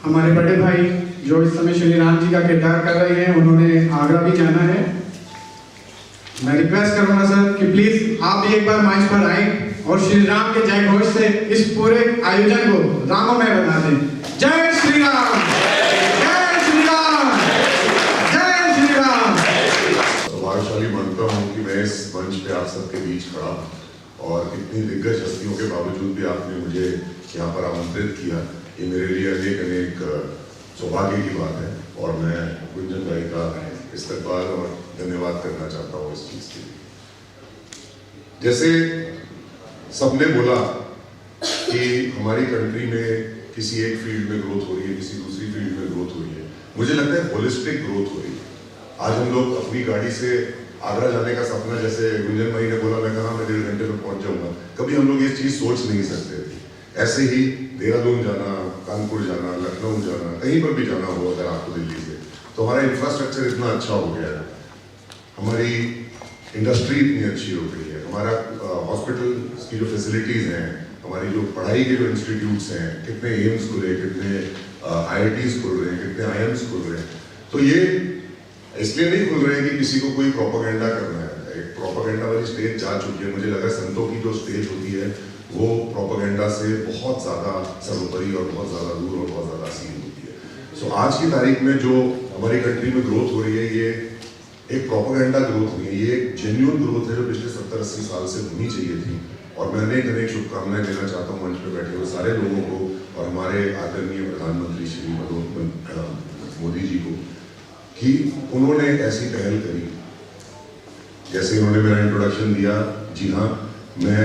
हमारे बड़े भाई जो इस समय श्री राम जी का किरदार कर रहे हैं, उन्होंने आगरा भी जाना है। मैं रिक्वेस्ट करूंगा सर कि प्लीज आप भी एक बार मंच पर आए और श्री राम के जय घोष से इस पूरे आयोजन को राममय बना दें। जय श्री राम, जय श्री राम, जय श्री राम। सौभाग्यशाली मानता हूँ कि मैं इस मंच पे आप सबके बीच खड़ा और इतनी दिग्गज हस्तियों के बावजूद भी आपने मुझे यहाँ पर आमंत्रित किया, ये मेरे लिए अनेक सौभाग्य की बात है और मैं गुंजन भाई का इस्तकबाल और धन्यवाद करना चाहता हूँ इस चीज़ के लिए। जैसे सबने बोला कि हमारी कंट्री में किसी एक फील्ड में ग्रोथ हो रही है, किसी दूसरी फील्ड में ग्रोथ हो रही है, मुझे लगता है होलिस्टिक ग्रोथ हो रही है। आज हम लोग अपनी गाड़ी से आगरा जाने का सपना, जैसे गुंजन भाई ने बोला, मैं कहा मैं 1.5 घंटे में पहुंच जाऊंगा, कभी हम लोग ये चीज़ सोच नहीं सकते थे। ऐसे ही देहरादून जाना, कानपुर जाना, लखनऊ जाना, कहीं पर भी जाना हो अगर आपको दिल्ली से, तो हमारा इंफ्रास्ट्रक्चर इतना अच्छा हो गया है, हमारी इंडस्ट्री इतनी अच्छी हो गई है, हमारा हॉस्पिटल की जो फैसिलिटीज़ हैं, हमारी जो पढ़ाई के जो इंस्टीट्यूट्स हैं, कितने एम्स खुले, कितने IITs खुल रहे हैं, कितने IIMs खुल रहे हैं। तो ये इसलिए नहीं खुल रहे हैं कि किसी को कोई प्रोपेगेंडा करना है, एक प्रोपेगेंडा वाली स्टेज जा चुकी है। मुझे लगा संतों की जो स्टेज होती है वो प्रोपेगेंडा से बहुत ज़्यादा सर्वोपरि और बहुत ज़्यादा दूर और बहुत ज़्यादा सीन होती है। सो आज की तारीख में जो हमारी कंट्री में ग्रोथ हो रही है, ये एक प्रोपेगेंडा ग्रोथ नहीं है, ये एक जेन्युइन ग्रोथ है जो पिछले 70-80 साल से होनी चाहिए थी। और मैं अनेक शुभकामनाएं देना चाहता हूँ मंच पर बैठे हुए सारे लोगों को और हमारे आदरणीय प्रधानमंत्री श्री मोदी जी को कि उन्होंने ऐसी पहल करी। जैसे उन्होंने मेरा इंट्रोडक्शन दिया, जी हाँ, मैं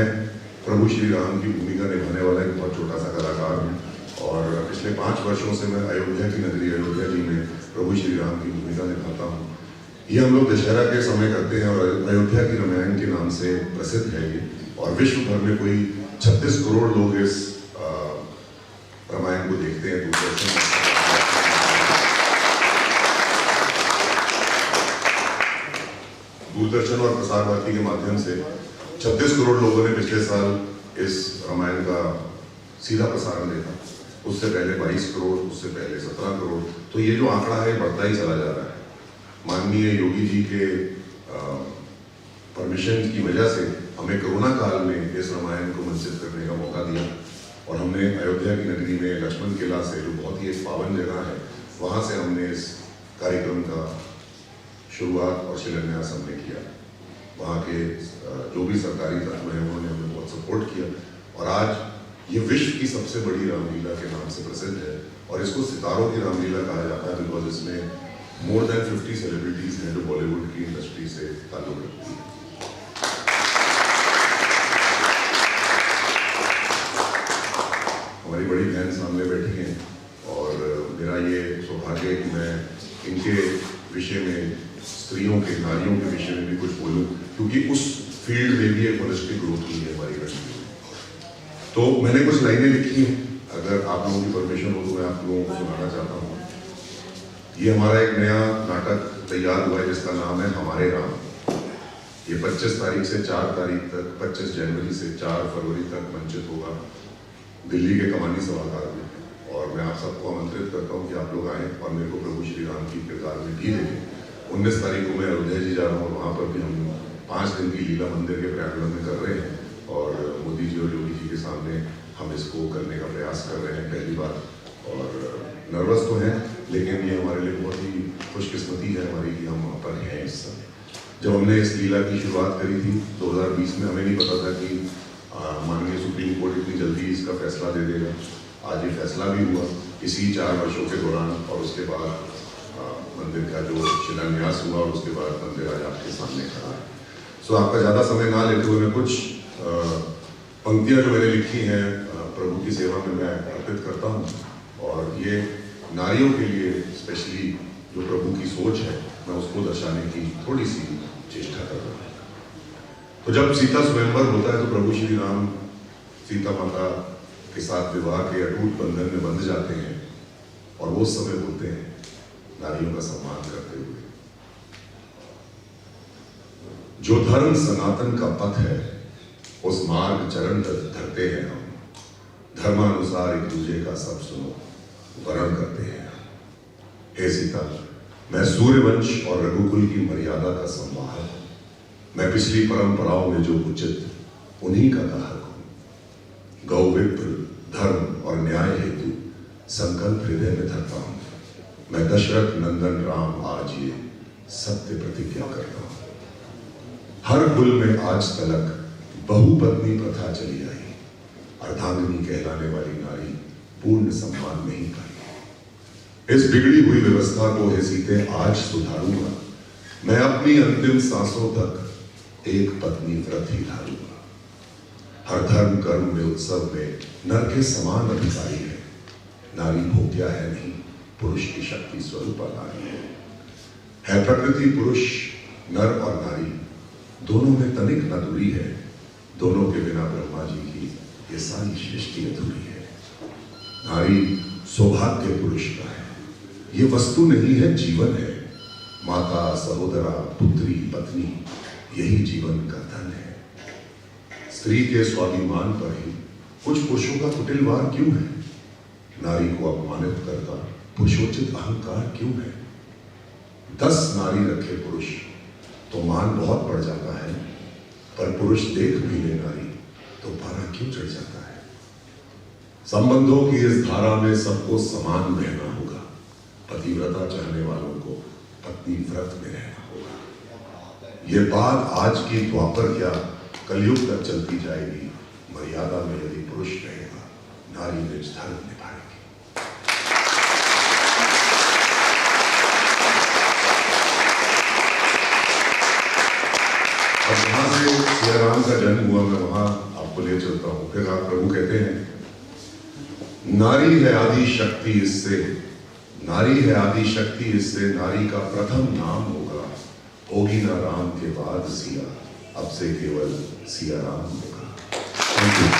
प्रभु श्री राम की भूमिका निभाने वाला एक बहुत छोटा सा कलाकार हूँ और पिछले 5 वर्षों से मैं अयोध्या की नगरी अयोध्या जी में प्रभु श्री राम की भूमिका निभाता हूँ। ये हम लोग दशहरा के समय करते हैं और अयोध्या की रामायण के नाम से प्रसिद्ध है ये, और विश्व भर में कोई 36 करोड़ लोग इस रामायण को देखते हैं दूरदर्शन और प्रसार भारती के माध्यम से। 36 करोड़ लोगों ने पिछले साल इस रामायण का सीधा प्रसारण देखा, उससे पहले 22 करोड़, उससे पहले 17 करोड़। तो ये जो आंकड़ा है बढ़ता ही चला जा रहा है। माननीय योगी जी के परमिशन की वजह से हमें कोरोना काल में इस रामायण को मंचित करने का मौका दिया और हमने अयोध्या की नगरी में लक्ष्मण किला से, जो बहुत ही एक पावन जगह है, वहाँ से हमने इस कार्यक्रम का शुरुआत और शिलान्यास हमने किया। वहाँ के जो भी सरकारी तत्व हैं उन्होंने हमें बहुत सपोर्ट किया और आज ये विश्व की सबसे बड़ी रामलीला के नाम से प्रसिद्ध है और इसको सितारों की रामलीला कहा जाता है बिकॉज इसमें मोर देन 50 सेलिब्रिटीज हैं जो बॉलीवुड की इंडस्ट्री से ताल्लुक रखती है। हमारी बड़ी बहन सामने बैठी हैं और मेरा ये सौभाग्य है कि मैं इनके विषय में, स्त्रियों के, नारियों के विषय में भी कुछ बोलूं, क्योंकि उस फील्ड में भी एक होलिस्टिक ग्रोथ हुई है हमारी कंट्री में। तो मैंने कुछ लाइनें लिखी हैं, अगर आप लोगों की परमिशन हो तो मैं आप लोगों को सुनाना चाहता हूँ। ये हमारा एक नया नाटक तैयार हुआ है जिसका नाम है हमारे राम। ये 25 तारीख से 4 तारीख तक, 25 जनवरी से 4 फरवरी तक मंचित होगा दिल्ली के कमानी सभागार में, और मैं आप सबको आमंत्रित करता हूँ कि आप लोग आएँ और मेरे को प्रभु श्री राम की किरदार में भी देखें। 19 तारीख को मैं अयोध्या जी जा रहा हूँ, वहाँ पर भी हम 5 दिन की लीला मंदिर के प्रांगण में कर रहे हैं और मोदी जी और योगी जी के सामने हम इसको करने का प्रयास कर रहे हैं पहली बार। और नर्वस तो हैं, लेकिन ये हमारे लिए बहुत ही खुशकिस्मती है हमारी कि हम वहाँ पर हैं इस समय। जब हमने इस लीला की शुरुआत करी थी 2020 में, हमें नहीं पता था कि माननीय सुप्रीम कोर्ट इतनी जल्दी इसका फैसला दे देगा। आज ये फैसला भी हुआ इसी 4 वर्षों के दौरान और उसके बाद मंदिर का जो शिलान्यास हुआ और उसके बाद मंदिर आज आपके सामने खड़ा है। सो आपका ज़्यादा समय ना लेते हुए मैं कुछ पंक्तियाँ जो मैंने लिखी हैं प्रभु की सेवा में मैं अर्पित करता हूँ, और ये नारियों के लिए स्पेशली जो प्रभु की सोच है मैं उसको दर्शाने की थोड़ी सी चेष्टा कर रहा हूँ। तो जब सीता स्वयंवर होता है तो प्रभु श्री राम सीता माता के साथ विवाह के अटूट बंधन में बंध जाते हैं और वो समय बोलते हैं नारियों का सम्मान करते हुए, जो धर्म सनातन का पथ है उस मार्ग चरण धरते हैं हम, धर्मानुसार एक दूसरे का सब सुनो, वर्ण करते हैं। हे सीता, मैं सूर्यवंश और रघुकुल की मर्यादा का संवाहक हूं। मैं पिछली परंपराओं में जो उचित उन्हीं का दाहक हूं। गौ विप्र, धर्म और न्याय हेतु संकल्प हृदय में धरता हूं। मैं दशरथ नंदन राम आज ये सत्य प्रतिज्ञा करता हूं। हर कुल में आज तलक बहुपत्नी प्रथा चली आई। अर्धांगिनी कहलाने वाली नारी पूर्ण सम्मान नहीं पाई। इस बिगड़ी हुई व्यवस्था को हे सीते आज सुधारूंगा। मैं अपनी अंतिम सांसों तक एक पत्नी व्रत ही धारूंगा। हर धर्म कर्म में उत्सव में नर के समान अधिकारी है। नारी भोग्या है नहीं, पुरुष की शक्ति स्वरूपा नारी है प्रकृति पुरुष, नर और नारी दोनों में तनिक न दूरी है। दोनों के बिना ब्रह्मा जी की ये सारी सृष्टि अधूरी है। नारी सौभाग्य पुरुष का है, ये वस्तु नहीं है, जीवन है। माता, सहोदरा, पुत्री, पत्नी, यही जीवन का धन है। स्त्री के स्वाभिमान पर ही कुछ पुरुषों का कुटिल वार क्यों है? नारी को अपमानित करता पुरुषोचित अहंकार क्यों है? 10 नारी रखे पुरुष तो मान बहुत बढ़ जाता है, पर पुरुष देख भी ले नारी तो पारा क्यों चढ़ जाता है? संबंधों की इस धारा में सबको समान बहना होगा। पतिव्रता चाहने वालों को पत्नी व्रत में रहना होगा। ये बात आज की द्वापर क्या कलयुग तक चलती जाएगी। मर्यादा में यदि पुरुष रहेगा, नारी निज धर्म निभाएगी। अब जहां से सिया राम का जन्म हुआ, मैं वहां आपको ले चलता हूं। फिर आप प्रभु कहते हैं, नारी है आदि शक्ति इससे, नारी है आदि शक्ति इससे, नारी का प्रथम नाम होगा। होगी ना राम के बाद सिया, अब से केवल सिया राम होगा। Thank you.